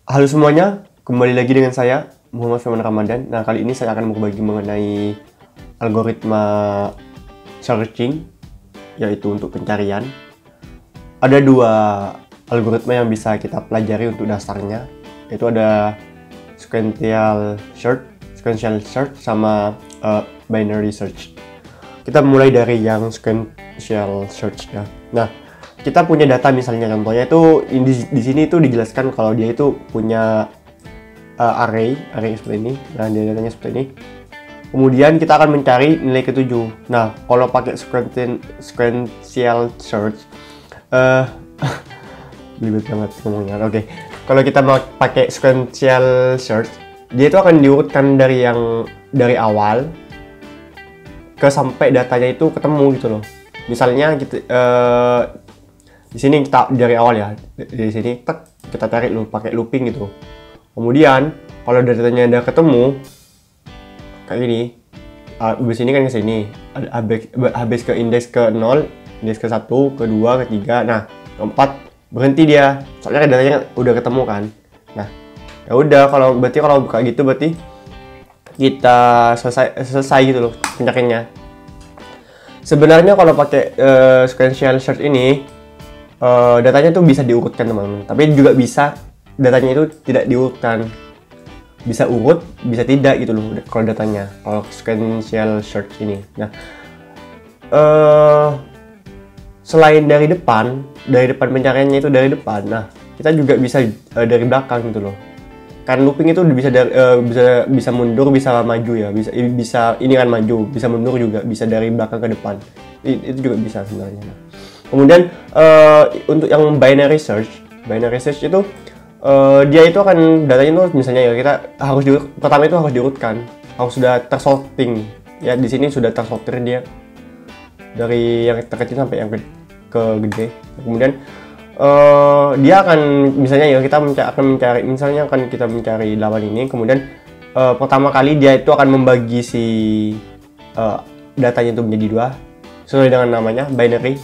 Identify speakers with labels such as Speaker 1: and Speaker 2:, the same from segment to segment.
Speaker 1: Halo semuanya, kembali lagi dengan saya Muhammad Firman Ramadan. Nah, kali ini saya akan berbagi mengenai algoritma searching, yaitu untuk pencarian. Ada dua algoritma yang bisa kita pelajari untuk dasarnya, yaitu ada sequential search sama binary search. Kita mulai dari yang sequential search ya. Nah, kita punya data misalnya, contohnya itu di sini itu dijelaskan kalau dia itu punya array seperti ini. Nah, dia datanya seperti ini. Kemudian kita akan mencari nilai ketujuh. Nah, kalau pakai sequential search, ribet banget ngomongnya. Oke. Kalau kita mau pakai sequential search, dia itu akan diurutkan dari awal ke sampai datanya itu ketemu gitu loh. Misalnya kita di sini kita dari awal ya, di sini kita tarik pakai looping gitu. Kemudian kalau datanya udah ketemu kayak gini, habis ini kan ke sini, habis ke indeks ke 0, indeks ke 1, ke 2, ke 3. Nah, ke 4 berhenti dia. Soalnya datanya udah ketemu kan. Nah, ya udah kalau buka gitu berarti kita selesai gitu loh pencariannya. Sebenarnya kalau pakai sequential search ini datanya tuh bisa diurutkan teman-teman, tapi juga bisa datanya itu tidak diurutkan, bisa urut bisa tidak gitu loh kalau datanya, kalau sequential search ini. Nah, selain dari depan pencariannya itu dari depan, nah kita juga bisa dari belakang gitu loh, kan looping itu bisa mundur bisa maju ya, bisa ini kan maju, bisa mundur juga, bisa dari belakang ke depan, itu juga bisa sebenarnya. Nah, kemudian untuk yang binary search itu dia itu akan datanya itu misalnya ya, kita pertama itu harus diurutkan, harus sudah tersorting ya. Di sini sudah tersortir dia dari yang terkecil sampai yang ke gede. Kemudian dia akan misalnya ya, kita akan mencari 8 ini. Kemudian pertama kali dia itu akan membagi si datanya itu menjadi 2 sesuai dengan namanya binary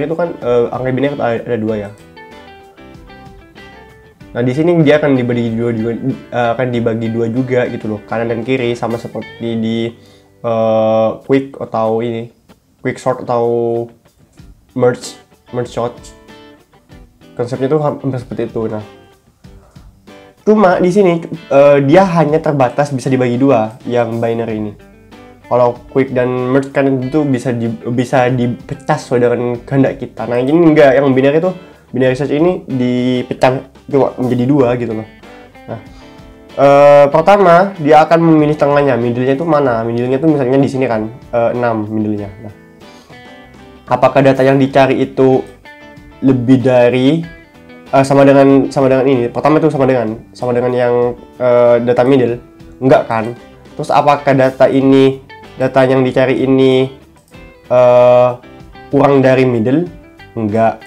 Speaker 1: itu kan angka binary ada 2 ya. Nah, di sini dia akan dibagi dua juga gitu loh, kanan dan kiri, sama seperti di quick sort atau merge sort. Konsepnya tuh hampir seperti itu. Nah, cuma di sini dia hanya terbatas bisa dibagi 2 yang binary ini. Kalau quick dan merge kan itu bisa dipecah sesuai dengan kehendak kita. Nah, ini enggak, yang binary search ini dipecah cuma menjadi 2 gitu loh. Nah, pertama dia akan memilih tengahnya, middle-nya itu mana? Middle-nya itu misalnya di sini kan 6 middle-nya. Nah, apakah data yang dicari itu lebih dari sama dengan ini? Pertama itu sama dengan yang data middle? Enggak kan? Terus apakah data yang dicari ini kurang dari middle? Enggak.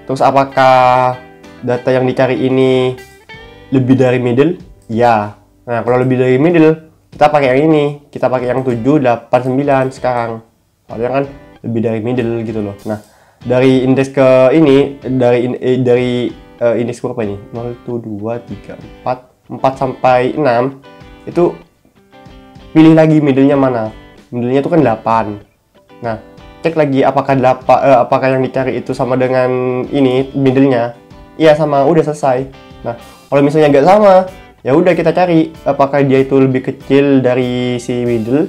Speaker 1: Terus apakah data yang dicari ini lebih dari middle? Ya. Nah, kalau lebih dari middle, kita pakai yang ini. Kita pakai yang 7, 8, 9 sekarang. Soalnya kan lebih dari middle gitu loh. Nah, dari indeks ke ini, dari indeks berapa ini? 0, 1, 2, 3, 4 sampai 6 itu pilih lagi middle-nya mana. Middle-nya itu kan 8. Nah, cek lagi apakah yang dicari itu sama dengan ini middle-nya. Iya sama, udah selesai. Nah, kalau misalnya nggak sama, ya udah kita cari apakah dia itu lebih kecil dari si middle.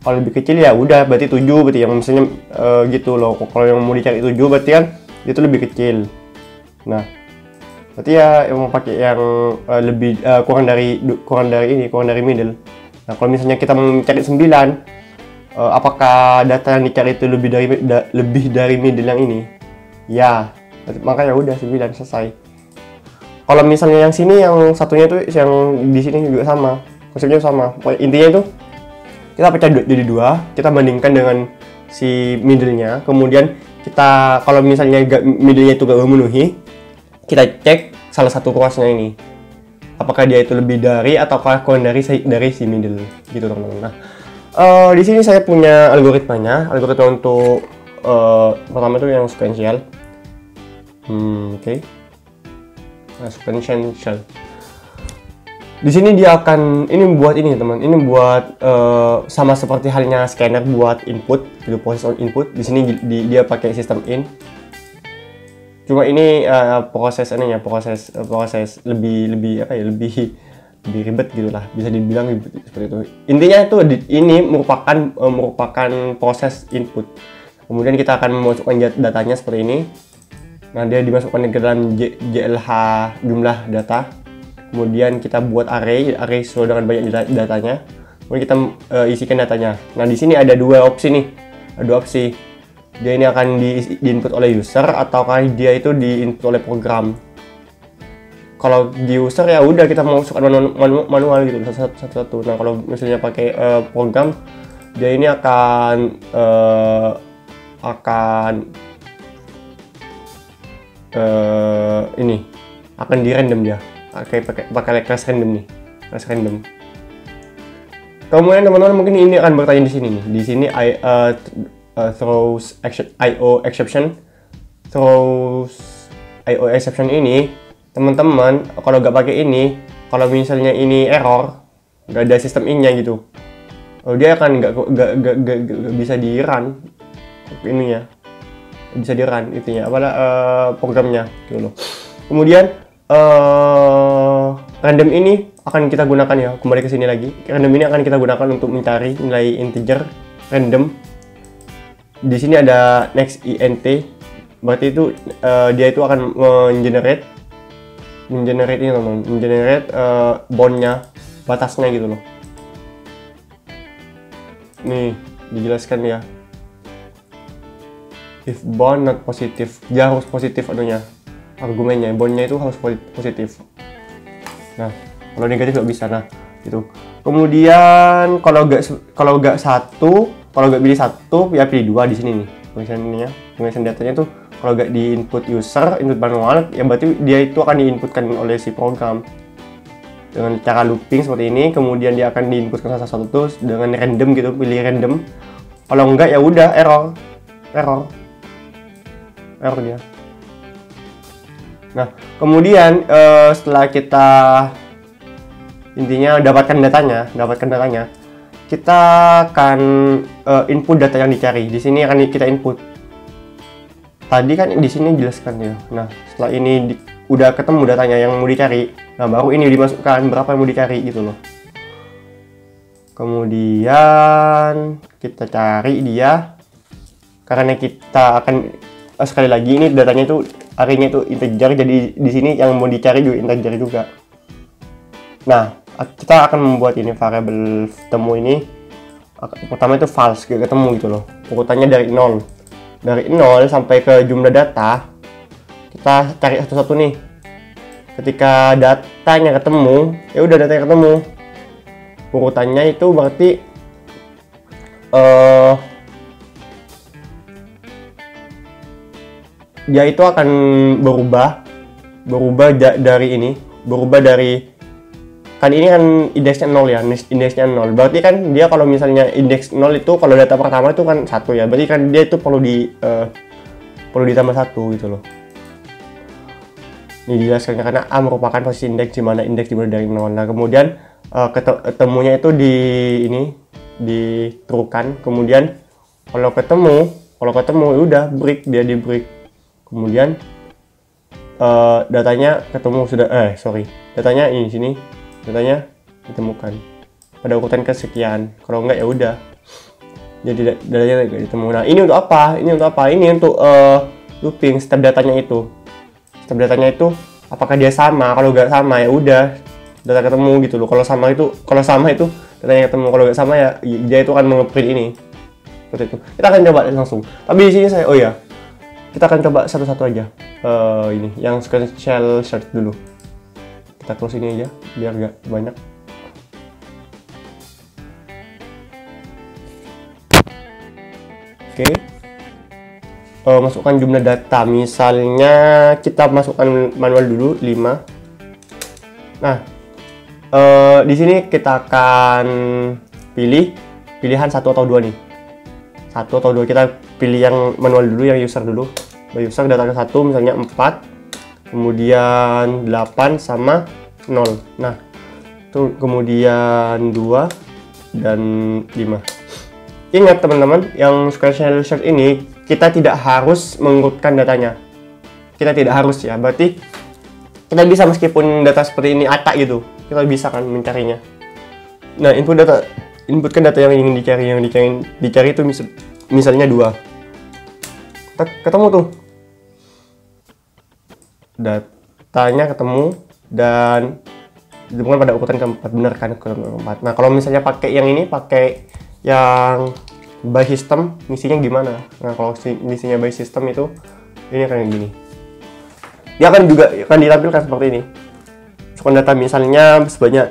Speaker 1: Kalau lebih kecil ya udah berarti 7, berarti yang misalnya gitu loh. Kalau yang mau dicari 7 berarti kan itu lebih kecil. Nah, berarti ya yang mau pakai yang lebih kurang dari middle. Nah, kalau misalnya kita mau mencari 9, apakah data yang dicari itu lebih dari middle yang ini? Ya, makanya udah 9 selesai. Kalau misalnya yang sini, yang satunya itu yang di sini juga sama, konsepnya sama. Intinya itu kita pecah jadi 2, kita bandingkan dengan si middle-nya. Kemudian kita kalau misalnya middle-nya itu gak memenuhi, kita cek salah satu ruasnya ini, apakah dia itu lebih dari ataukah kurang dari si middle gitu teman-teman. Nah, di sini saya punya algoritma untuk pertama itu yang sequential. Oke. masukkan essential. Di sini dia akan ini buat ini teman, ini buat sama seperti halnya scanner buat input, gitu, proses on input. Di sini dia pakai sistem in. Cuma ini proses lebih apa ya, lebih ribet gitulah, bisa dibilang ribet seperti itu. Intinya itu ini merupakan proses input. Kemudian kita akan memasukkan datanya seperti ini. Nah, dia dimasukkan ke dalam JLH jumlah data. Kemudian kita buat array sesuai dengan banyak datanya. Kemudian kita isikan datanya. Nah, di sini ada dua opsi nih. Ada dua opsi. Dia ini akan diinput oleh user ataukah dia itu diinput oleh program. Kalau di user ya udah kita masukkan manual gitu satu-satu. Nah, kalau misalnya pakai program, dia ini akan di random dia. Pakai class random nih, class random. Kemudian teman-teman mungkin ini akan bertanya di sini nih. Di sini throws IO exception. Throws IO exception ini, teman-teman kalau nggak pakai ini, kalau misalnya ini error, nggak ada sistem in-nya gitu, dia akan nggak bisa di run ininya, bisa di run itunya, programnya gitu loh. Kemudian random ini akan kita gunakan ya, kembali ke sini lagi. Random ini akan kita gunakan untuk mencari nilai integer random. Di sini ada next int, berarti itu dia itu akan mengenerate ini teman-teman, mengenerate boundnya, batasnya gitu loh. Nih dijelaskan ya, if bound not positive, dia harus positif anunya, argumennya, boundnya itu harus positif. Nah, kalau negatif nggak bisa. Nah, gitu. Kemudian kalau nggak pilih satu, ya pilih dua di sini nih. Pengisian datanya tuh kalau nggak di input user, input manual, ya berarti dia itu akan diinputkan oleh si program dengan cara looping seperti ini. Kemudian dia akan diinputkan salah satu tuh dengan random gitu, pilih random. Kalau enggak ya udah error dia. Nah, kemudian setelah kita intinya dapatkan datanya, kita akan input data yang dicari. Di sini akan kita input. Tadi kan di sini jelaskan ya. Nah, setelah ini udah ketemu datanya yang mau dicari, nah baru ini dimasukkan berapa yang mau dicari gitu loh. Kemudian kita cari dia, karena kita akan sekali lagi ini datanya itu array-nya itu integer, jadi di sini yang mau dicari juga integer juga. Nah, kita akan membuat ini variable temu ini. Pertama itu false, gak ketemu gitu loh. Urutannya dari 0 sampai ke jumlah data. Kita cari satu-satu nih. Ketika datanya ketemu, ya udah datanya ketemu. Urutannya itu berarti dia itu akan berubah dari kan ini kan indeksnya 0 ya, indeksnya 0. Berarti kan dia kalau misalnya indeks 0 itu kalau data pertama itu kan 1 ya. Berarti kan dia itu perlu ditambah 1 gitu loh. Ini dijelaskan karena A merupakan posisi indeks di mana indeks dimulai dari 0. Nah, kemudian ketemunya itu di true kan. Kemudian kalau ketemu ya udah dia di break. Kemudian datanya ketemu datanya ini sini. Datanya ditemukan pada urutan kesekian. Kalau enggak ya udah jadi datanya tidak ditemu. Nah, ini untuk apa? Ini untuk looping setiap datanya itu. Apakah dia sama? Kalau nggak sama ya udah data ketemu gitu loh. Kalau sama itu datanya ketemu. Kalau nggak sama ya dia itu akan nge-print ini. Seperti itu. Kita akan coba langsung. Tapi di sini kita akan coba satu-satu aja. Ini yang sequential search dulu. Kita close ini aja biar nggak banyak. Oke. Masukkan jumlah data. Misalnya kita masukkan manual dulu 5. Nah, di sini kita akan pilih pilihan 1 atau 2 nih. 1 atau 2, kita pilih yang manual dulu, yang user dulu. User datanya 1, misalnya 4. kemudian 8 sama 0. Nah, tuh kemudian 2 dan 5. Ingat teman-teman, yang sequential search ini kita tidak harus mengurutkan datanya. Kita tidak harus ya, berarti kita bisa meskipun data seperti ini acak gitu, kita bisa kan mencarinya. Nah, inputkan data yang ingin dicari itu misalnya 2. Ketemu tuh. Datanya ketemu dan ditemukan pada ukuran keempat, benar kan keempat. Nah, kalau misalnya pakai yang ini, pakai yang by system, misinya gimana? Nah, kalau misinya by system itu ini akan gini. Dia akan juga akan ditampilkan seperti ini. Masukkan data misalnya sebanyak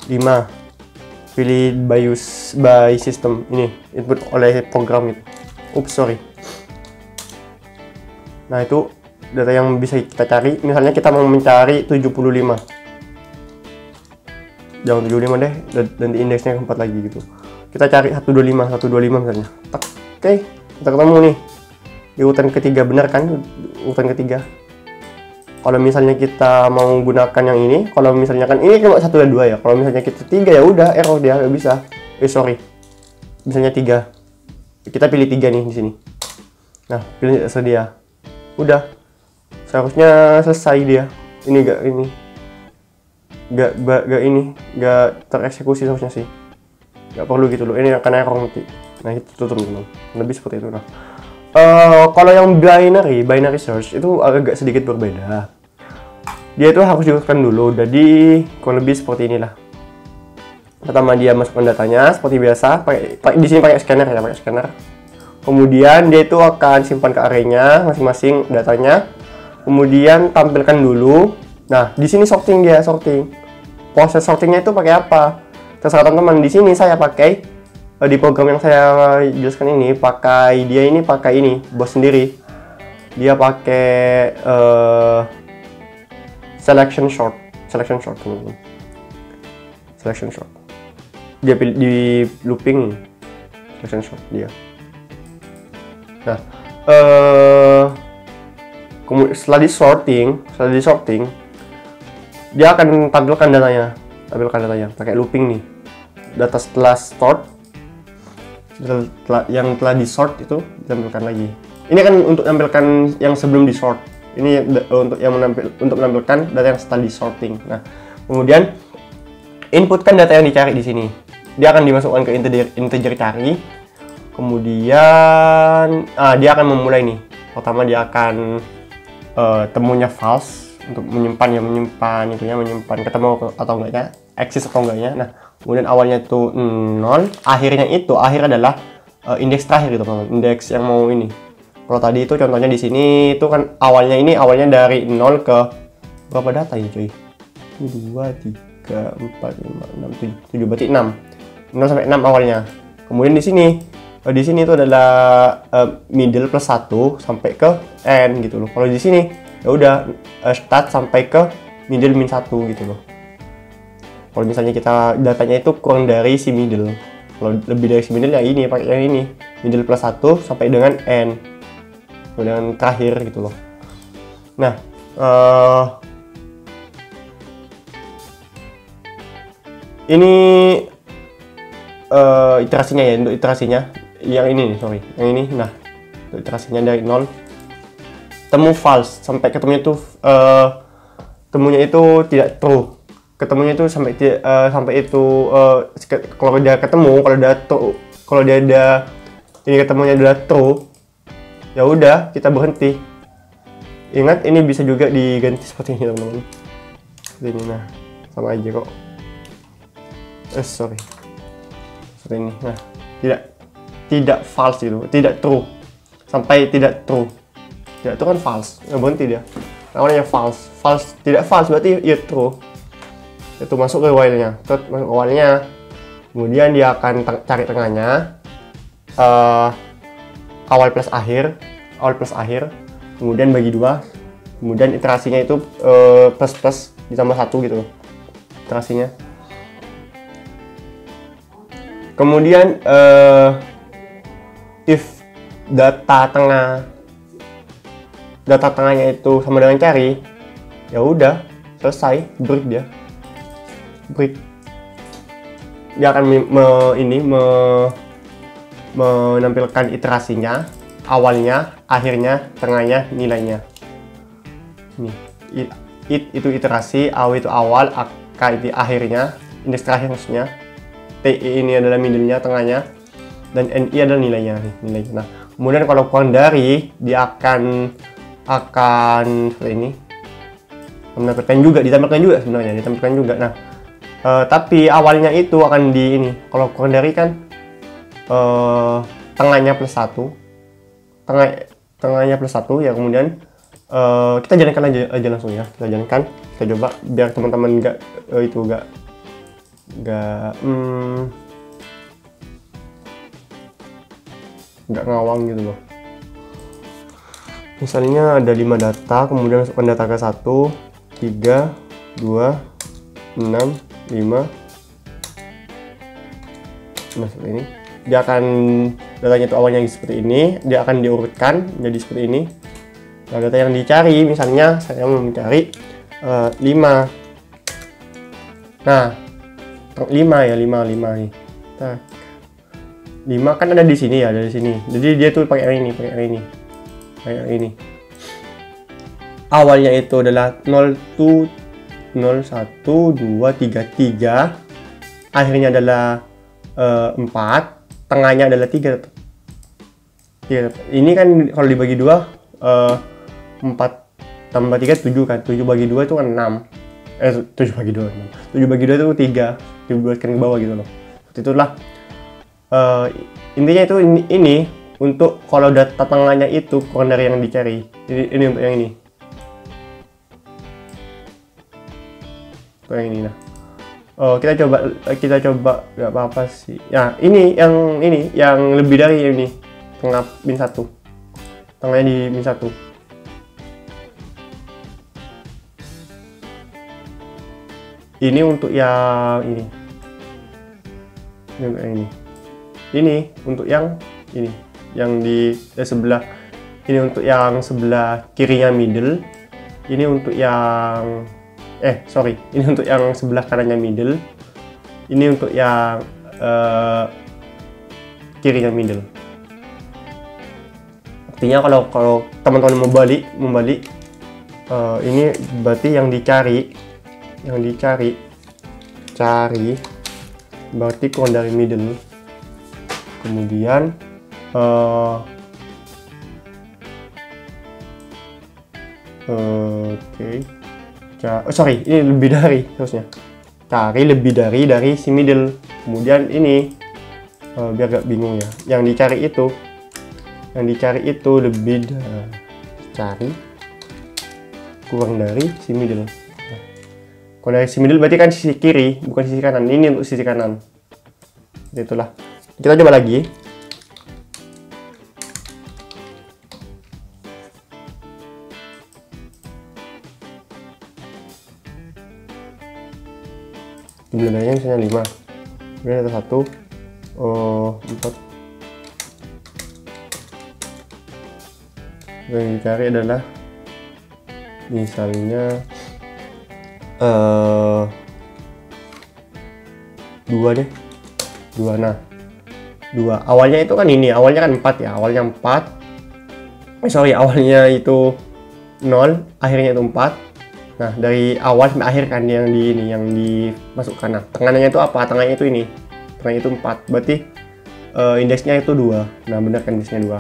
Speaker 1: 5. Pilih by system ini, input oleh program itu. Sorry. Nah, itu data yang bisa kita cari. Misalnya kita mau mencari 75. Jangan 75 deh, dan indeksnya keempat lagi gitu. Kita cari 125 misalnya. Oke, kita ketemu nih. Di urutan ketiga, benar kan? Urutan ketiga. Kalau misalnya kita mau gunakan yang ini, kalau misalnya kan ini cuma 1 dan 2 ya. Kalau misalnya kita 3 ya udah error dia, nggak bisa. Sorry. Misalnya 3. Kita pilih 3 nih di sini. Nah, pilih sedia. Udah. Seharusnya selesai dia. Ini nggak tereksekusi seharusnya sih. Nggak perlu gitu loh. Ini akan error nanti. Nah, itu tuh teman-teman. Lebih seperti itu. Nah, kalau yang binary search itu agak sedikit berbeda. Dia itu harus diurutkan dulu. Jadi kurang lebih seperti inilah. Pertama dia masukkan datanya seperti biasa. Di sini pakai scanner ya, pakai scanner. Kemudian dia itu akan simpan ke arraynya masing-masing datanya. Kemudian tampilkan dulu. Nah, di sini sorting. Proses sortingnya itu pakai apa? Terserah teman-teman. Di sini saya pakai di program yang saya jelaskan ini, pakai ini bos sendiri. Dia pakai selection short teman-teman. Selection short. Dia pilih di looping selection short dia. Nah, kemudian setelah di sorting, dia akan tampilkan datanya pakai looping nih. Data setelah yang telah di sort itu ditampilkan lagi. Ini kan untuk menampilkan yang sebelum di sort. Ini untuk menampilkan data yang setelah di sorting. Nah, kemudian inputkan data yang dicari di sini. Dia akan dimasukkan ke integer cari. Kemudian dia akan memulai nih. Pertama dia akan temunya false untuk menyimpan ketemu atau enggaknya, eksis atau enggaknya. Nah, kemudian awalnya itu 0, akhir adalah indeks terakhir gitu teman-teman. Indeks yang mau ini. Kalau tadi itu contohnya di sini itu kan awalnya dari 0 ke berapa data ya cuy? 2, 3, 4, 5, 6, 7 berarti 6. 0 sampai 6 awalnya. Kemudian di sini itu adalah middle plus 1 sampai ke n gitu loh. Kalau di sini ya udah start sampai ke middle min 1 gitu loh. Kalau misalnya kita datanya itu kurang dari si middle. Kalau lebih dari si middle ya ini pakai yang ini. Middle plus 1 sampai dengan n. Dengan terakhir gitu loh. Nah, ini iterasinya ya, untuk iterasinya yang ini nih, yang ini. Nah, untuk iterasinya dari 0 temu false sampai ketemunya itu temunya itu tidak true. Ketemunya itu sampai itu kalau dia ketemu, kalau dia ada ini ketemunya adalah true, ya udah kita berhenti. Ingat ini bisa juga diganti seperti ini teman-teman. Seperti ini, nah sama aja kok. Seperti ini. Nah, tidak false gitu, tidak true sampai tidak true. Tidak true kan false, nggak berhenti dia. Namanya false, tidak false berarti ya true. Itu masuk ke while-nya, kemudian dia akan cari tengahnya, awal plus akhir, kemudian bagi 2, kemudian iterasinya itu plus ditambah 1 gitu loh, iterasinya. Kemudian if data tengah data tengahnya itu sama dengan cari, ya udah selesai, break dia. Break. Dia akan menampilkan iterasinya, awalnya, akhirnya, tengahnya, nilainya. Ini itu iterasi, aw itu awal, ak itu akhirnya, indeks terakhir maksudnya, ti ini adalah middle-nya, tengahnya, dan ni adalah nilainya. Nah, kemudian kalau kurang dari, dia akan seperti ini, ditampilkan juga sebenarnya, ditampilkan juga. Nah, tapi awalnya itu akan di ini, kalau kurang dari kan tengahnya plus 1, tengahnya plus 1 ya. Kemudian kita jalankan aja langsung ya, kita jalankan, kita coba biar teman-teman nggak ngawang gitu loh. Misalnya ada 5 data, kemudian masukkan data ke 1, 3, 2, 6, 5. Nah, seperti ini. Dia akan, datanya itu awalnya seperti ini, dia akan diurutkan menjadi seperti ini. Nah, data yang dicari, misalnya saya mau mencari 5. Nah, 5 ya, 5 nih. Nah, 5 kan ada di sini ya, ada di sini. Jadi dia tuh pakai yang ini. Kayak ini. Awalnya itu adalah 0, 1, 2, 3, 3. Akhirnya adalah 4. Tengahnya adalah 3. Ini kan kalau dibagi 2, 4 tambah 3, 7 kan. 7 bagi 2 itu kan 6. 7 bagi 2, 6. 7 bagi 2 itu 3. Dibuatkan ke bawah gitu loh. Seperti itulah. Intinya itu ini untuk kalau data tengahnya itu kurang dari yang dicari. Ini untuk yang ini. Untuk yang ini. Nah, kita coba nggak apa-apa sih. Ya, ini yang lebih dari ini. Tengah min 1. Tengahnya di min 1. Ini untuk yang ini. Ini untuk yang ini. Ini untuk yang ini. Yang di sebelah, ini untuk yang sebelah kirinya middle, ini untuk yang ini untuk yang sebelah kanannya middle, ini untuk yang kirinya middle. Artinya kalau teman-teman membalik ini berarti yang dicari berarti kurang dari middle. Kemudian ini lebih dari harusnya. Cari lebih dari si middle. Kemudian ini biar gak bingung ya. Yang dicari itu lebih dari, cari kurang dari si middle. Kurang dari si middle berarti kan sisi kiri, bukan sisi kanan. Ini untuk sisi kanan. Itulah. Kita coba lagi. Jumlahnya misalnya 5. Kemudian ada 1, 4. Yang dicari adalah misalnya 2 deh. 2. Nah, 2. Awalnya itu kan ini, awalnya kan 4 ya. Awalnya 4. Awalnya itu 0, akhirnya itu 4. Nah, dari awal sampai akhir kan yang dimasukkan. Nah, tengahnya itu apa? Tengahnya itu ini. Tengahnya itu 4. Berarti indeksnya itu 2. Nah, benar kan indeksnya 2.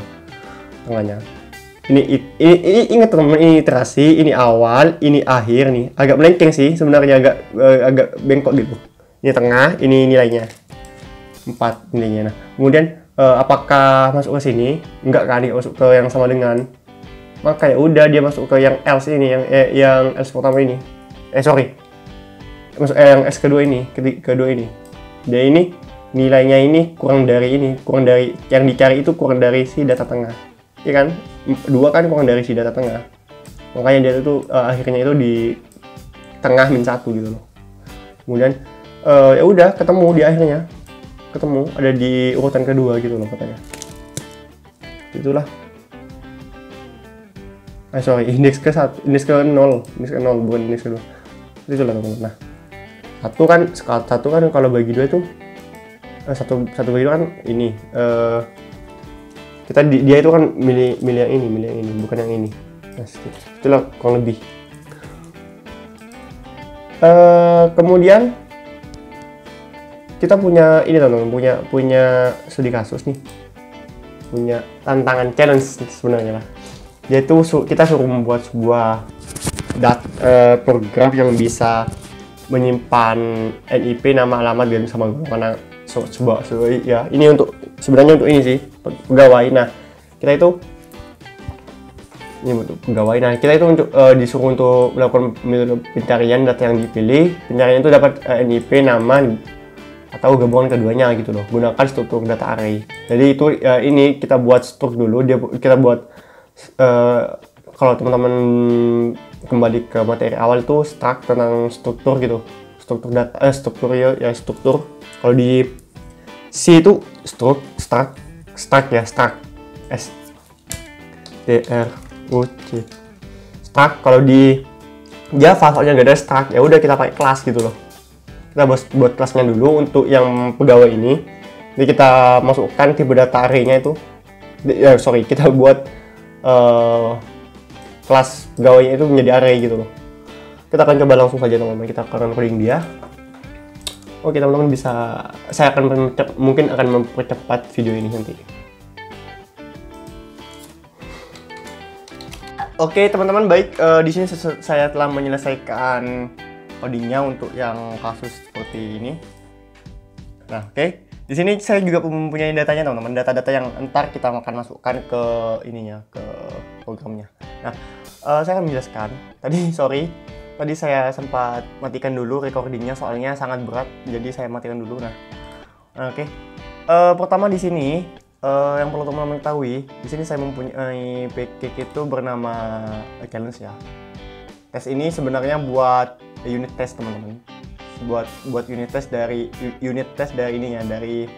Speaker 1: Tengahnya. Ini ingat teman-teman, ini iterasi, ini awal, ini akhir nih. Agak melenceng sih sebenarnya, agak bengkok gitu. Ini tengah, ini nilainya. 4 nilainya. Nah, kemudian apakah masuk ke sini? Enggak kan, dia masuk ke yang sama dengan. Maka ya udah dia masuk ke yang else ini, yang else pertama ini. Masuk yang else kedua ini, kedua ini. Dia ini nilainya ini kurang dari yang dicari itu kurang dari si data tengah. Iya kan? 2 kan kurang dari si data tengah. Makanya dia itu akhirnya itu di tengah min 1 gitu loh. Kemudian ya udah ketemu di akhirnya. Ketemu ada di urutan kedua gitu loh katanya. Itulah. sorry, indeks ke 1, indeks ke 0, bukan indeks ke 2. Itu lah teman-teman. Nah, satu kan kalau bagi 2 itu satu bagi 2 kan ini dia itu kan milih yang ini, bukan yang ini. Nah, itulah kurang lebih. Kemudian kita punya ini teman-teman, punya studi kasus nih, punya tantangan challenge sebenarnya lah. Yaitu kita suruh membuat sebuah program yang bisa menyimpan NIP, nama, alamat, dan sama golongan sebuah ya. Ini sebenarnya untuk ini sih pegawai. Nah, kita itu ini untuk pegawai. Nah, kita itu disuruh untuk melakukan pencarian data yang dipilih. Pencarian itu dapat NIP, nama, atau gabungan keduanya gitu loh. Gunakan struktur data array. Jadi itu ini kita buat struktur dulu. Kita buat kalau teman-teman kembali ke materi awal itu struct tentang struktur gitu, struktur data, struktur. Kalau di C itu struct ya, struct S T R U C struct. Kalau di Java soalnya nggak ada struct, ya udah kita pakai kelas gitu loh. Kita buat kelasnya dulu untuk yang pegawai ini. Jadi kita masukkan tipe data array-nya itu. Kita buat kelas pegawainya itu menjadi array gitu loh. Kita akan coba langsung saja teman-teman, kita akan coding dia. Oke teman-teman, saya mungkin akan mempercepat video ini nanti. Oke teman-teman, baik, di sini saya telah menyelesaikan codingnya untuk yang kasus seperti ini. Nah, oke. Di sini saya juga mempunyai datanya teman-teman, data-data yang ntar kita akan masukkan ke ininya, ke programnya. Nah, saya akan menjelaskan. Tadi saya sempat matikan dulu recordingnya soalnya sangat berat, jadi saya matikan dulu. Nah, oke. Pertama di sini yang perlu teman-teman ketahui, di sini saya mempunyai package itu bernama challenge ya. Tes ini sebenarnya buat unit test teman-teman. Buat unit test dari ininya, dari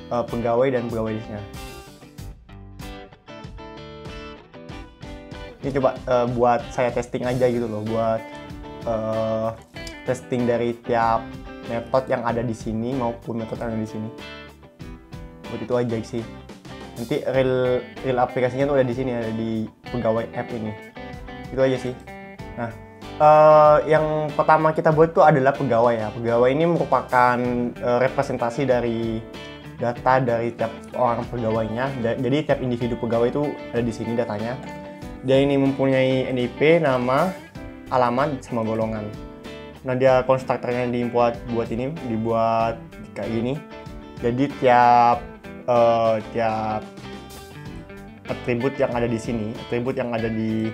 Speaker 1: pegawai dan pegawainya. Ini coba buat saya testing aja gitu loh, buat testing dari tiap metode yang ada di sini maupun metode yang ada di sini. Buat itu aja sih. Nanti real aplikasinya tuh ada di sini, ada di pegawai app ini. Itu aja sih. Nah, yang pertama kita buat itu adalah pegawai ya. Pegawai ini merupakan representasi dari data dari tiap orang pegawainya. Jadi tiap individu pegawai itu ada di sini datanya. Dia ini mempunyai NIP, nama, alamat, sama golongan. Nah, dia konstruktornya dibuat kayak gini. Jadi tiap atribut yang ada di sini, atribut yang ada di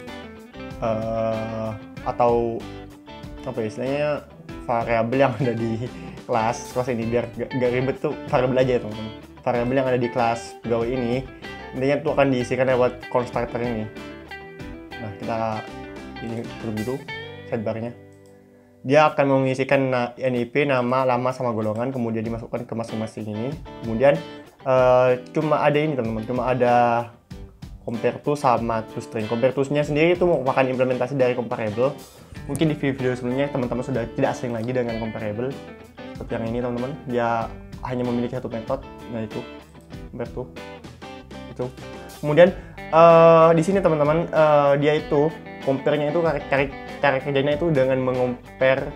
Speaker 1: atau apa ya istilahnya, variabel yang ada di kelas ini, biar gak ribet tuh variabel aja ya teman-teman. Variabel yang ada di kelas pegawai ini intinya tuh akan diisikan lewat konstruktor ini. Nah, kita ini dulu sidebarnya. Dia akan mengisikan NIP, nama, alamat, sama golongan, kemudian dimasukkan ke masing-masing ini. Kemudian cuma ada ini teman-teman, cuma ada compare to sama toString. Compare to-nya sendiri itu merupakan implementasi dari comparable. Mungkin di video sebelumnya teman-teman sudah tidak asing lagi dengan comparable. Seperti yang ini teman-teman, dia hanya memiliki satu metode, yaitu compare to. Itu. Kemudian di sini teman-teman, dia itu compare-nya itu cara kerjanya itu dengan mengompare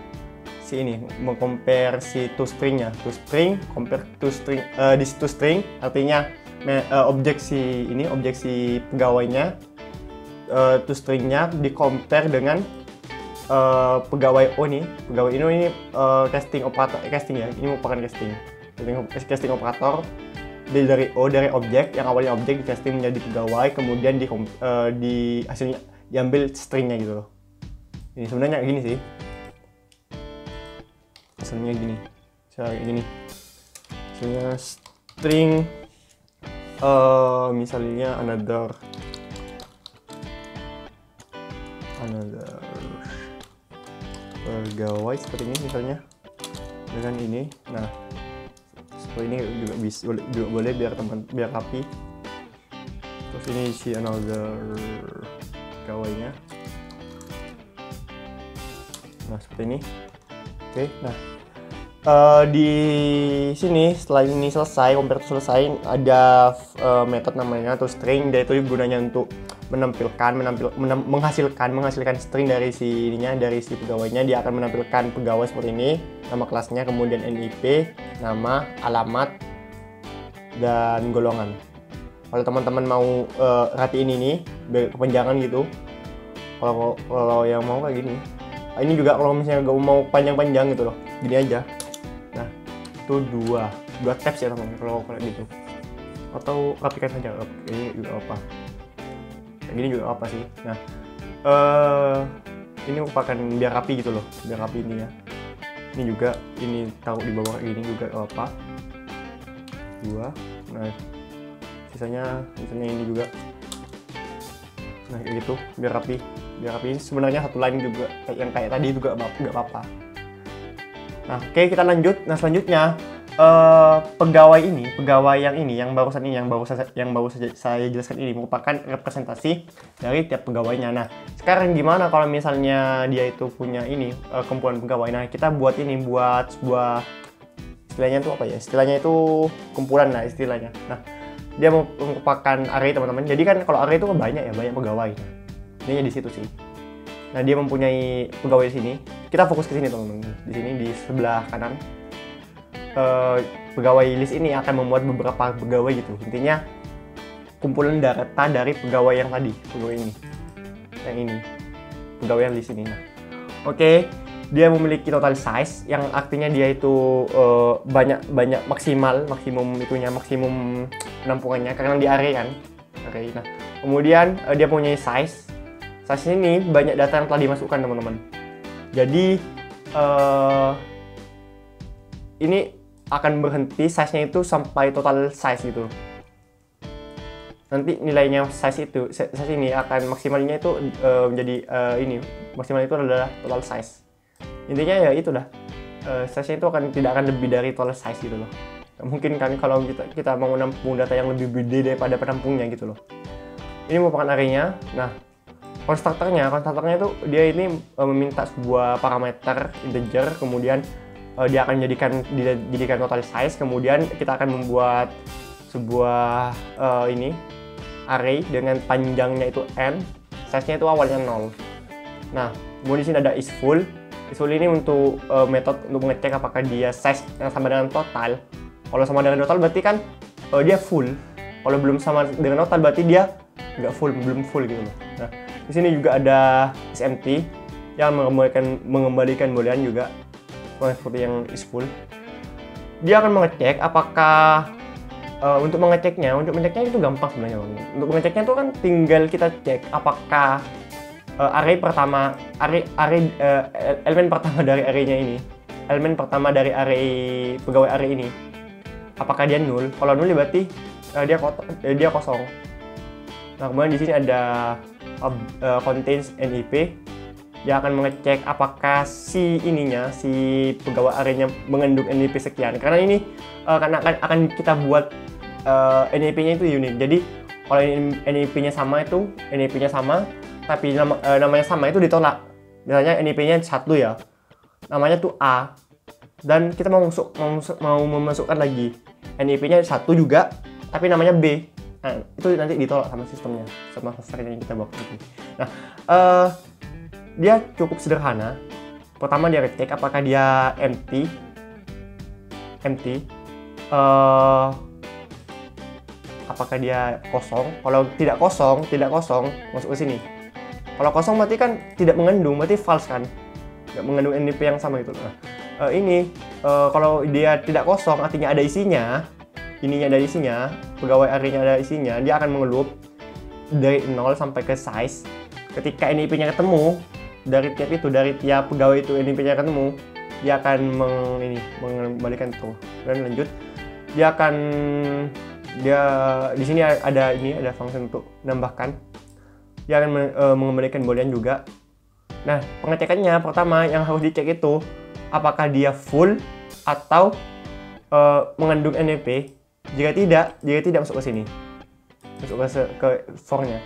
Speaker 1: si toString-nya. toString, compare toString, di toString artinya objek si pegawainya, toString-nya di compare dengan pegawai ini casting ya, ini merupakan casting operator dari objek yang awalnya objek di casting menjadi pegawai, kemudian di hasilnya diambil string-nya gitu loh. Ini sebenarnya gini sih, hasilnya gini, hasilnya string misalnya another pegawai seperti ini misalnya dengan ini. Nah, seperti ini juga boleh biar rapi. Terus ini si another pegawainya. Nah, seperti ini. Oke, nah di sini setelah ini selesai, converter selesai, ada method namanya atau string, dia itu gunanya untuk menghasilkan string dari si ininya, dari si pegawainya. Dia akan menampilkan pegawai seperti ini, nama kelasnya, kemudian NIP, nama, alamat, dan golongan. Kalau teman-teman mau rapiin ini kepanjangan gitu, kalau yang mau kayak gini, ini juga kalau misalnya gak mau panjang-panjang gitu loh, gini aja. Nah, itu dua tabs ya teman-teman kalau gitu, atau rapikan saja. Ini juga apa, kayak gini juga apa sih. Nah, ini merupakan biar rapi gitu loh, biar rapi ini ya. Ini juga, ini taruh di bawah ini juga apa, dua. Nah, sisanya ini juga. Nah, kayak gitu biar rapi. Sebenarnya satu line juga kayak tadi juga nggak apa-apa. Nah, oke, kita lanjut. Nah, selanjutnya pegawai yang baru saja saya jelaskan ini merupakan representasi dari tiap pegawainya. Nah, sekarang gimana kalau misalnya dia itu punya ini kumpulan pegawai? Nah, kita buat sebuah istilahnya itu apa ya? Istilahnya itu kumpulan lah istilahnya. Nah, dia merupakan array teman-teman. Jadi kan kalau array itu banyak pegawai. Nah, ini di situ sih. Nah, dia mempunyai pegawai di sini. Kita fokus ke sini teman-teman. Di sini di sebelah kanan. Pegawai list ini akan membuat beberapa pegawai gitu. Intinya kumpulan data dari pegawai yang tadi, pegawai ini. Yang ini. Pegawai yang list ini. Nah, oke. Dia memiliki total size yang artinya dia itu banyak maksimum penampungannya karena di array kan. Array. Nah, kemudian dia punya size ini banyak data yang telah dimasukkan teman-teman. Jadi ini akan berhenti size-nya itu sampai total size gitu. Nanti nilainya size ini akan maksimalnya itu menjadi ini maksimal itu adalah total size. Intinya ya itu dah. Size-nya itu tidak akan lebih dari total size gitu loh. Mungkin kan kalau kita mau menampung data yang lebih gede daripada penampungnya gitu loh. Ini merupakan array-nya. Nah, konstruktornya itu dia ini meminta sebuah parameter integer, kemudian dia akan dijadikan total size, kemudian kita akan membuat sebuah ini array dengan panjangnya itu n, size-nya itu awalnya 0. Nah, kemudian di sini ada isFull. IsFull ini untuk metode untuk mengecek apakah dia size yang sama dengan total. Kalau sama dengan total berarti kan dia full. Kalau belum sama dengan total berarti dia belum full gitu loh. Nah, di sini juga ada isEmpty yang mengembalikan boolean juga seperti yang isFull. Dia akan mengecek apakah untuk mengeceknya itu gampang sebenarnya. Untuk mengeceknya itu kan tinggal kita cek apakah elemen pertama dari array-nya ini, elemen pertama dari pegawai array ini, apakah dia null? Kalau null berarti dia kosong. Nah, kemudian di sini ada contains NIP. Dia akan mengecek apakah si pegawai array-nya mengandung NIP sekian. Karena ini karena akan kita buat NIP-nya itu unik. Jadi kalau NIP-nya sama tapi namanya sama itu ditolak. Misalnya NIP-nya 1 ya. Namanya tuh A. Dan kita mau memasukkan lagi NIP-nya 1 juga tapi namanya B. Nah, itu nanti ditolak sama sistemnya, sama cluster yang kita bawa ini. Nah, dia cukup sederhana. Pertama dia cek apakah dia empty. Apakah dia kosong? Kalau tidak kosong masuk ke sini. Kalau kosong berarti kan tidak mengandung, berarti false kan? Nggak mengandung NIP yang sama gitu. Nah, kalau dia tidak kosong artinya ada isinya. Ininya ada isinya, pegawai array-nya ada isinya, dia akan mengelup dari 0 sampai ke size. Ketika NIP-nya ketemu, dari tiap pegawai itu NIP-nya ketemu, dia akan mengembalikan itu. Dan lanjut, di sini ada fungsi untuk menambahkan. Dia akan mengembalikan boolean juga. Nah, pengecekannya pertama yang harus dicek itu apakah dia full atau mengandung NIP. Jika tidak masuk ke sini, masuk ke for-nya.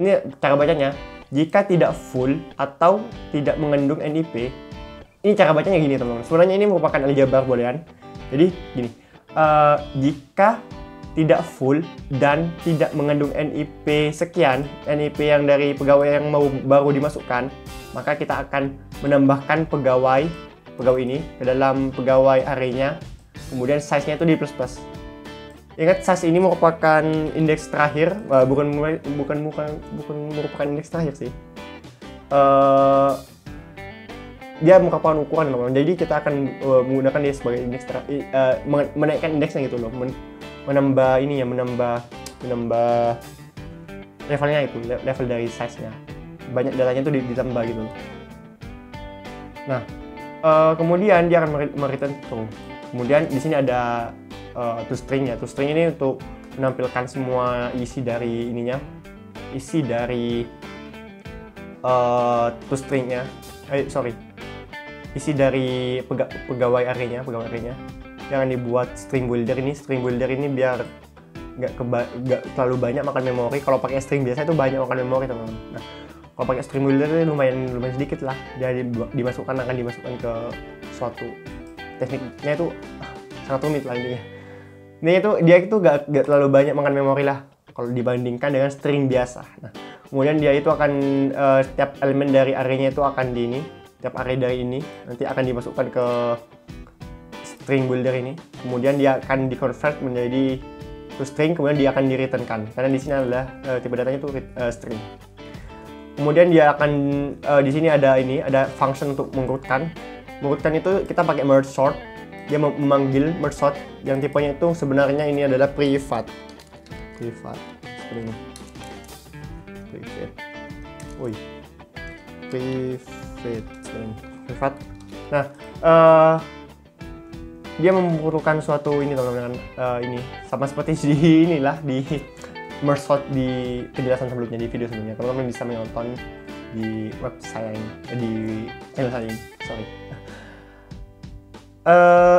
Speaker 1: Ini cara bacanya. jika tidak full atau tidak mengandung NIP. Ini cara bacanya gini teman-teman. Sebenarnya ini merupakan aljabar boolean. Jadi gini, jika tidak full dan tidak mengandung NIP sekian, NIP yang dari pegawai yang mau baru dimasukkan, maka kita akan menambahkan pegawai ini ke dalam pegawai array-nya, kemudian size-nya itu di plus. Ingat, size ini merupakan indeks terakhir, bukan merupakan indeks terakhir sih. Dia merupakan ukuran teman-teman. Jadi kita akan menggunakan dia sebagai indeks menaikkan indeksnya gitu loh, menambah ini ya, menambah levelnya itu, level dari size-nya. Banyak datanya itu ditambah gitu loh. Nah, kemudian dia akan mereturn true. Kemudian di sini ada toString ya. toString ini untuk menampilkan semua isi dari ininya, isi dari toString-nya. Isi dari pegawai array-nya. Jangan dibuat string builder ini. String builder ini biar nggak terlalu banyak makan memori. Kalau pakai string biasa itu banyak makan memori teman-teman. Nah, kalau pakai string builder itu lumayan sedikit lah. Jadi akan dimasukkan ke suatu tekniknya itu sangat rumit lah intinya. Dia itu nggak terlalu banyak makan memori lah kalau dibandingkan dengan string biasa. Nah, kemudian dia itu akan setiap elemen dari array-nya itu akan setiap array dari ini nanti akan dimasukkan ke string builder ini. Kemudian dia akan di-convert menjadi toString, kemudian dia akan di-returnkan karena di sini adalah tipe datanya itu string. Kemudian dia akan di sini ada function untuk mengurutkan. Mengurutkan itu kita pakai merge sort. Dia memanggil merge sort yang tipenya itu sebenarnya ini adalah private seperti ini. Private. Nah, dia membutuhkan suatu ini teman-teman, ini sama seperti di merge sort di penjelasan sebelumnya, di video sebelumnya. Teman-teman bisa menonton di web saya ini, di channel saya ini.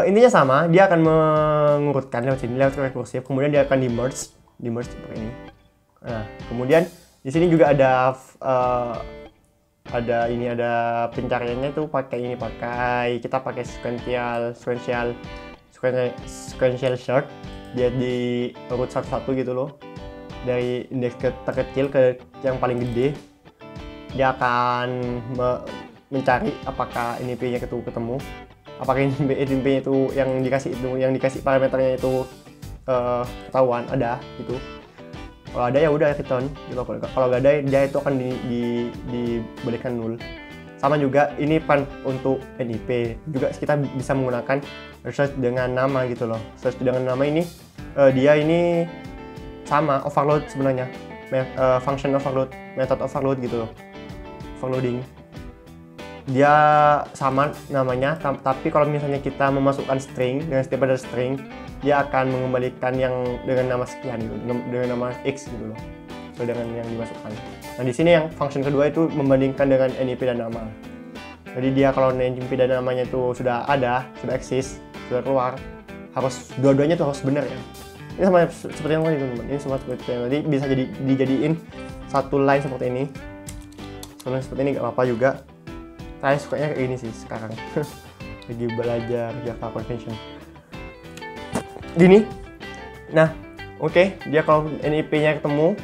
Speaker 1: Intinya sama, dia akan mengurutkan lewat sini, lewat rekursif. Kemudian dia akan di merge seperti ini. Nah, kemudian di sini juga ada pencariannya itu kita pakai sequential sort. Dia diurut satu-satu gitu loh, dari indeks terkecil ke yang paling gede. Dia akan mencari apakah NIP-nya ketemu, apakah NIP-nya itu yang dikasih parameternya itu ketahuan ada gitu. Kalau ada ya udah return gitu. Kalau nggak ada dia itu akan diberikan null. Sama juga ini untuk NIP juga kita bisa menggunakan search dengan nama gitu loh. Search dengan nama ini dia ini sama overload sebenarnya, function overload, method overload gitu loh, overloading. Dia sama namanya, tapi kalau misalnya kita memasukkan string dengan setiap ada string, dia akan mengembalikan yang dengan nama sekian gitu, dengan nama X gitu loh, sesuai dengan yang dimasukkan. Nah di sini yang function kedua itu membandingkan dengan NIP dan nama. Jadi dia kalau NIP dan namanya itu sudah eksis, sudah keluar, harus dua-duanya tuh harus benar ya. Ini sama seperti yang tadi teman-teman, ini sama seperti yang tadi, bisa dijadiin satu line seperti ini. Seperti ini nggak apa-apa juga. Saya sukanya kayak gini sih sekarang. Lagi belajar Java Convention. Gini. Nah, oke, dia kalau NIP-nya ketemu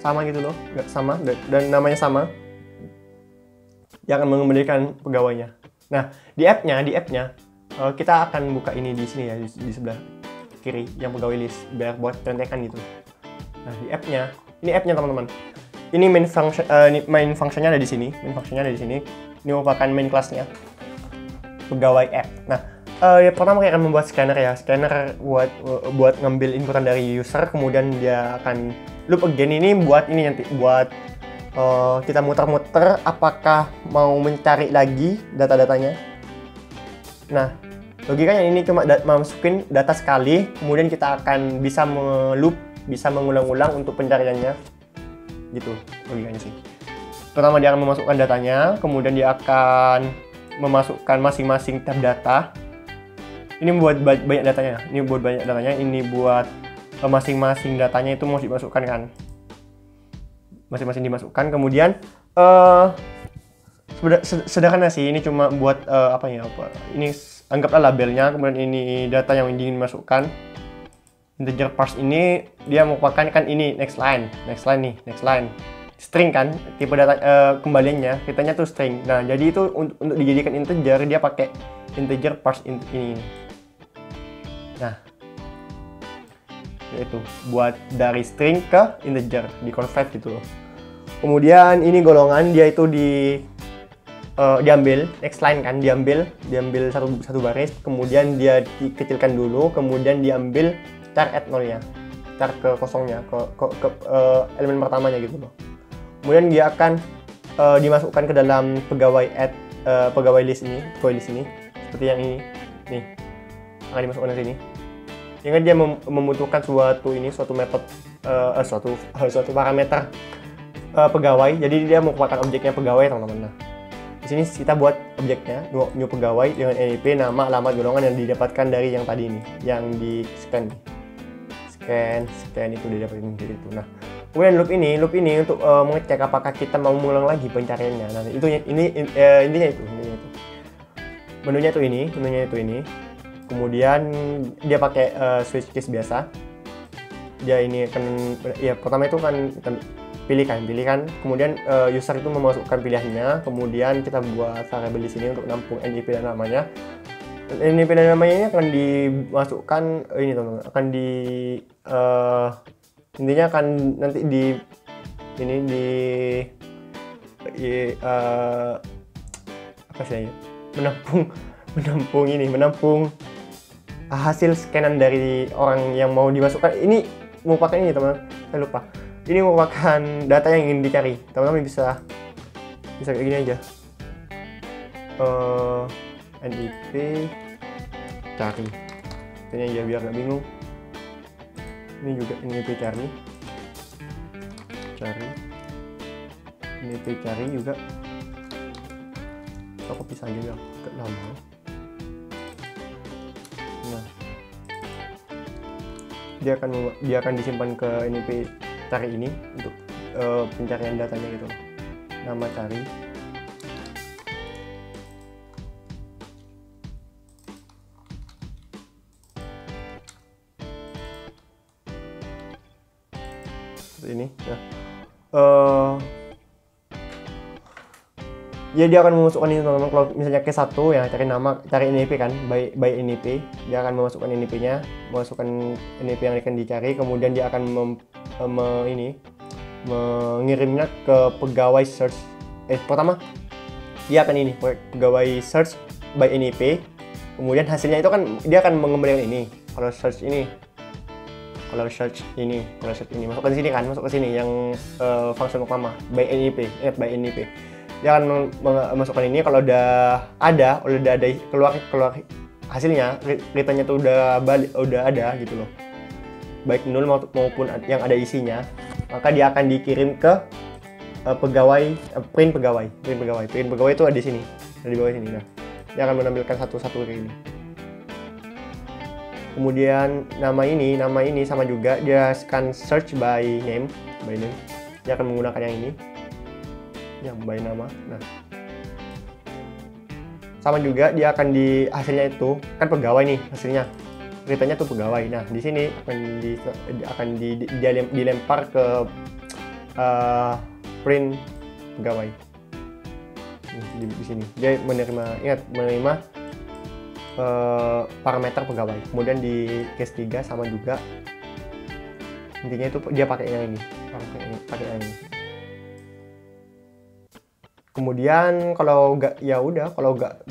Speaker 1: sama gitu loh, nggak sama dan namanya sama, dia akan mengembalikan pegawainya. Nah, di app-nya kita akan buka ini di sini ya, di sebelah kiri yang pegawai list biar buat contekan gitu. Nah, di app-nya, ini app-nya teman-teman. Ini main function-nya ada di sini. Ini merupakan main kelasnya pegawai app. Nah, pertama kita akan membuat scanner ya. Scanner buat ngambil inputan dari user, kemudian dia akan loop again. Ini buat ini nanti buat kita muter-muter apakah mau mencari lagi data-datanya. Nah, logikanya ini cuma masukin data sekali, kemudian kita akan bisa bisa mengulang-ulang untuk pencariannya. Gitu logikanya sih. Pertama dia akan memasukkan datanya, kemudian dia akan memasukkan masing-masing tab data. Ini buat banyak datanya. Ini buat masing-masing datanya itu mau dimasukkan kan. Masing-masing dimasukkan, kemudian Sederhana sih, ini cuma buat ini anggaplah labelnya, kemudian ini data yang ingin dimasukkan. Integer parse ini dia merupakan kan ini next line string kan, tipe data kembaliannya kitanya tuh string. Nah jadi itu untuk dijadikan integer dia pakai integer parse ini. Nah itu buat dari string ke integer di convert gitu loh. Kemudian ini golongan dia itu diambil next line kan, diambil satu baris, kemudian dia dikecilkan dulu, kemudian diambil char add nolnya, char ke kosongnya, ke elemen pertamanya gitu loh. Kemudian dia akan dimasukkan ke dalam pegawai list ini seperti yang ini nih, akan dimasukkan ke sini. Ingat dia membutuhkan suatu metode suatu parameter pegawai, jadi dia merupakan objeknya pegawai teman-teman. Nah di sini kita buat objeknya new pegawai dengan NIP, nama, alamat, golongan yang didapatkan dari yang tadi ini, yang di scan itu didapatin gitu. Nah kemudian loop ini untuk mengecek apakah kita mau mengulang lagi pencariannya. Nah itu intinya itu menunya itu ini. Kemudian dia pakai switch case biasa. Dia ini kan ya pertama itu kan pilihkan, kemudian user itu memasukkan pilihannya, kemudian kita buat variabel di sini untuk nampung NIP dan namanya. NIP dan namanya ini akan dimasukkan ini teman-teman, akan intinya akan nanti apa sih, menampung hasil scanan dari orang yang mau dimasukkan. Ini merupakan ini teman-teman, saya lupa. Ini merupakan data yang ingin dicari. Teman-teman bisa kayak gini aja. NIP cari. Ini aja biar gak bingung. Ini juga NIP cari. NIP cari juga. Aku bisa aja biar gak lama. Nah, dia akan disimpan ke NIP cari ini untuk pencarian datanya gitu. Nama cari, seperti ini. Nah, ya dia akan memasukkan ini teman-teman. Kalau misalnya case 1 ya cari NIP kan, by NIP, dia akan memasukkan NIP-nya, memasukkan NIP yang akan dicari, kemudian dia akan mengirimnya ke pegawai search. Pertama dia akan ini pegawai search by NIP, kemudian hasilnya itu kan dia akan mengembalikan ini. Kalau search ini masuk ke sini yang function pertama by NIP. Dia akan memasukkan ini. Kalau udah ada keluar hasilnya, returnnya tuh udah ada gitu loh, baik nol maupun yang ada isinya, maka dia akan dikirim ke print pegawai itu ada di sini, di bawah sini. Nah dia akan menampilkan satu-satu kayak gini. Kemudian nama ini sama juga, dia akan search by name. Dia akan menggunakan yang ini, yang by nama. Nah sama juga dia akan hasilnya itu kan pegawai nih, hasilnya returnnya tuh pegawai. Nah di sini akan dilempar ke print pegawai. Di sini dia menerima parameter pegawai. Kemudian di case 3 sama juga, intinya itu dia pakai yang ini. Kemudian kalau nggak ya udah, kalau nggak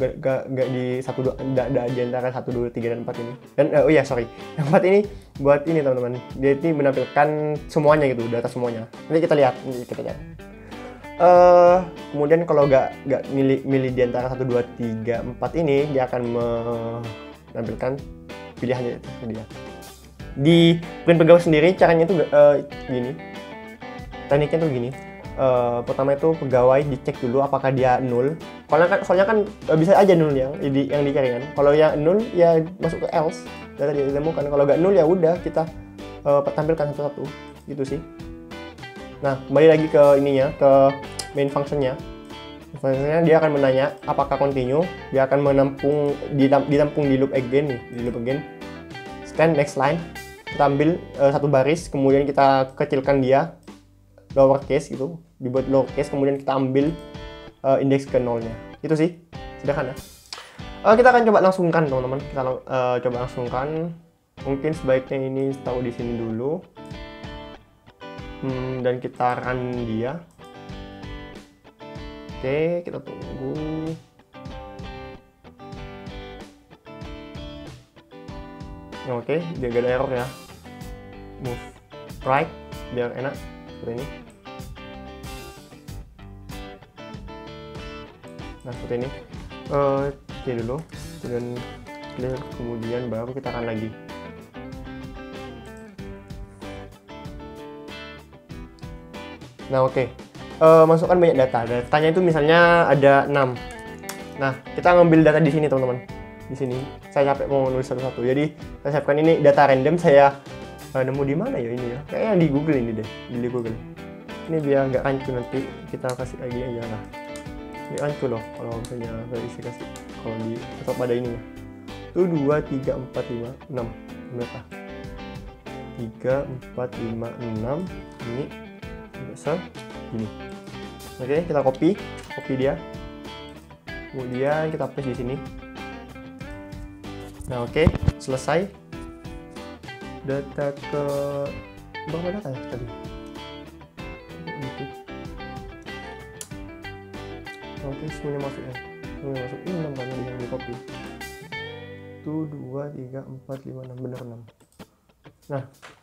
Speaker 1: di di antara 1, 2, 3 dan 4 ini. Dan yang 4 ini buat ini teman-teman. Dia ini menampilkan semuanya gitu, data semuanya. Nanti kita lihat. Kemudian kalau nggak milih di antara 1, 2, 3, 4 ini, dia akan menampilkan pilihannya itu dia. Di print pegawai sendiri caranya itu gini. Tekniknya tuh gini. Pertama itu pegawai dicek dulu apakah dia null. Soalnya kan bisa aja null yang dicari kan. Kalau yang null ya masuk ke else, data dia ditemukan. Kalau nggak null ya udah kita tampilkan satu-satu gitu sih. Nah kembali lagi ke ininya, ke main functionnya. Functionnya dia akan menanya apakah continue, dia akan menampung ditampung di loop again nih, di loop again. Scan next line, kita ambil satu baris, kemudian kita kecilkan dia lowercase gitu, dibuat lowercase, kemudian kita ambil indeks ke nolnya. Itu sih, sederhana. Kita akan coba langsungkan teman-teman, kita coba langsungkan. Mungkin sebaiknya ini taruh di sini dulu, dan kita run dia. Oke, kita tunggu. Oke, dia gak ada error ya. Move right biar enak seperti ini. Nah, seperti ini. Oke dulu, kemudian clear, kemudian baru kita akan lagi. Nah, oke. Masukkan banyak data. Datanya itu misalnya ada 6. Nah, kita ngambil data di sini, teman-teman. Di sini. Saya capek mau nulis satu-satu. Jadi, saya siapkan ini data random. Saya nemu di mana ya ini ya? Kayaknya di Google ini deh, di Google. Ini biar nggak rancu nanti. Kita kasih lagi aja lah. Ini rancu loh kalau misalnya saya isi kasih. Kalau di atau pada ini ya. Itu 2, 3, 4, 5, 6. Berapa? 3, 4, 5, 6. Ini biasa gini. Oke, kita copy dia. Kemudian kita paste di sini. Nah, oke, selesai. Data ke berapa data ya tadi? Oke, semuanya masuk ya. Semuanya masuk. Ini 6 kan yang di copy. 1, 2, 3, 4, 5, 6, benar 6. Nah,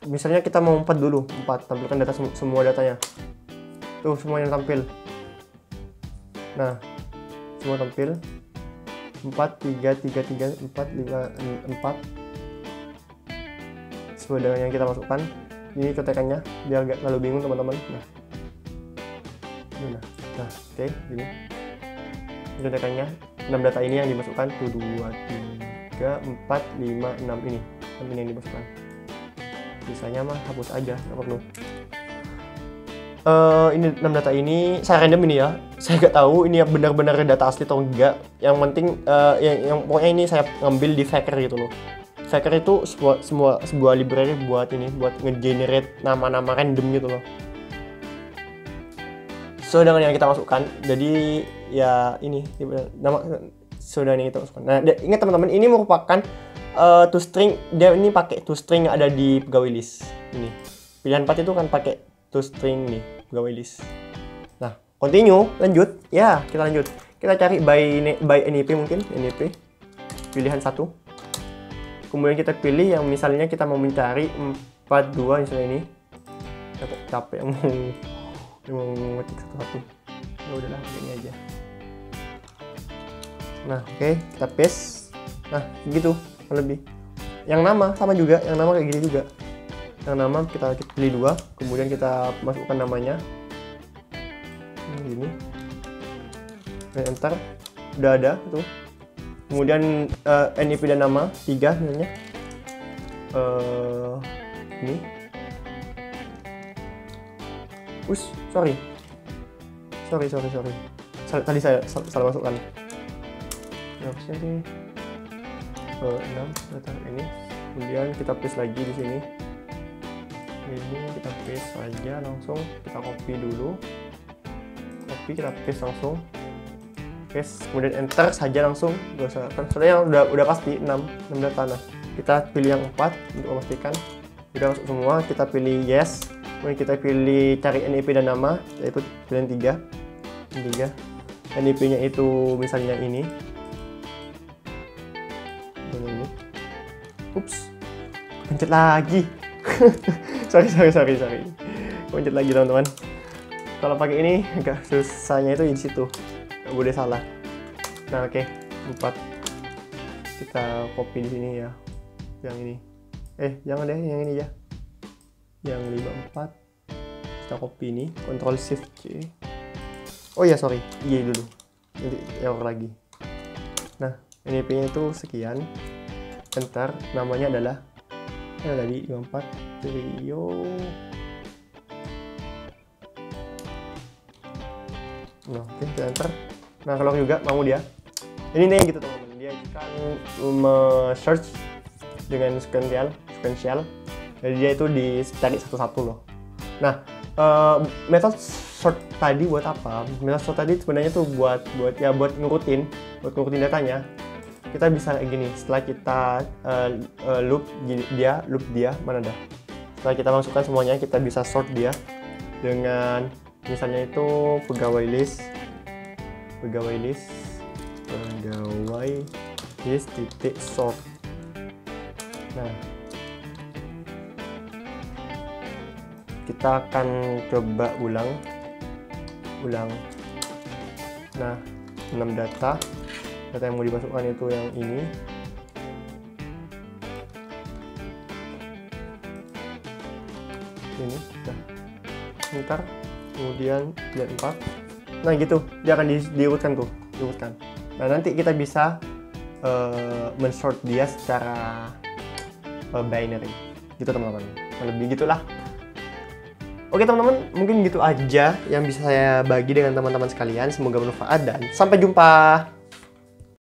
Speaker 1: misalnya kita mau 4 dulu. 4, tampilkan data semua datanya. Tuh, semuanya tampil. Nah, semua tampil. 4, 3, 3, 3, 4, 5, 4. Sesuai dengan yang kita masukkan. Ini ketekannya, biar nggak terlalu bingung teman-teman. Nah, oke, gini. Ini ketekannya. 6 data ini yang dimasukkan. Tuh, 2, 3, 4, 5, 6 ini. Ini yang dimasukkan. Sisanya mah hapus aja, nggak perlu. Ini 6 data ini saya random ini ya. Saya nggak tahu ini benar-benar data asli atau enggak. Yang penting yang pokoknya ini saya ngambil di Faker gitu loh. Faker itu sebuah library buat nge-generate nama-nama random gitu loh. So dengan yang kita masukkan. Jadi ya ini nama sudah yang kita masukkan. Nah, ingat teman-teman, ini merupakan toString. Dia ini pakai toString yang ada di pegawai list. Ini. Pilihan 4 itu kan pakai toString nih, pegawai list. Nah, continue, lanjut. Ya, kita lanjut. Kita cari by NIP mungkin, NIP. Pilihan 1. Kemudian kita pilih yang misalnya kita mau mencari 42 misalnya ini. Aku capek mau ngetik satu-satu. Ya udahlah, ini aja. Nah, oke, kita paste. Nah, begitu lebih. Yang nama sama juga, yang nama kayak gini juga. Yang nama kita pilih 2, kemudian kita masukkan namanya. Gini. Dan enter. Udah ada tuh. Kemudian NIP dan nama 3 misalnya. Ini. Sorry. Tadi saya salah masukkan. Harusnya sih 6 data ini. Kemudian kita paste lagi di sini. Ini kita paste saja langsung. Kita copy dulu. Kita paste langsung. Paste, kemudian enter saja langsung. Gak usah kan. Soalnya udah pasti 6 data. Nah, kita pilih yang 4 untuk memastikan udah masuk semua. Kita pilih yes. Kemudian kita pilih cari NIP dan nama, yaitu pilihan 3. NIP-nya itu misalnya ini. Ups, pencet lagi. sorry. Pencet lagi teman-teman. Kalau pakai ini agak susahnya itu di situ. Nggak boleh salah. Nah, oke. 4. Kita copy di sini ya. Yang ini. Jangan deh, yang ini ya. Yang 54. Kita copy ini, Ctrl Shift C. Oh ya, sorry. Iya dulu. Jadi error lagi. Nah, NIP-nya itu sekian. Enter, namanya adalah tadi 54 trio. Nah, oke, kita enter. Nah, keluar juga mau dia. Ini nih gitu teman-teman, dia akan search dengan sequential. Jadi dia itu dicari satu-satu loh. Nah, metode sort tadi buat apa? Metode sort tadi sebenarnya tuh buat ngurutin datanya. Kita bisa kayak gini, setelah kita loop dia mana dah. Setelah kita masukkan semuanya, kita bisa sort dia dengan misalnya itu pegawai list titik sort. Nah, kita akan coba ulang. Nah, 6 data yang mau dimasukkan itu yang ini. Nah, ntar kemudian lihat 4. Nah gitu, dia akan diurutkan. Nah, nanti kita bisa men-sort dia secara binary gitu teman-teman, lebih gitulah. Oke teman-teman, mungkin gitu aja yang bisa saya bagi dengan teman-teman sekalian. Semoga bermanfaat dan sampai jumpa.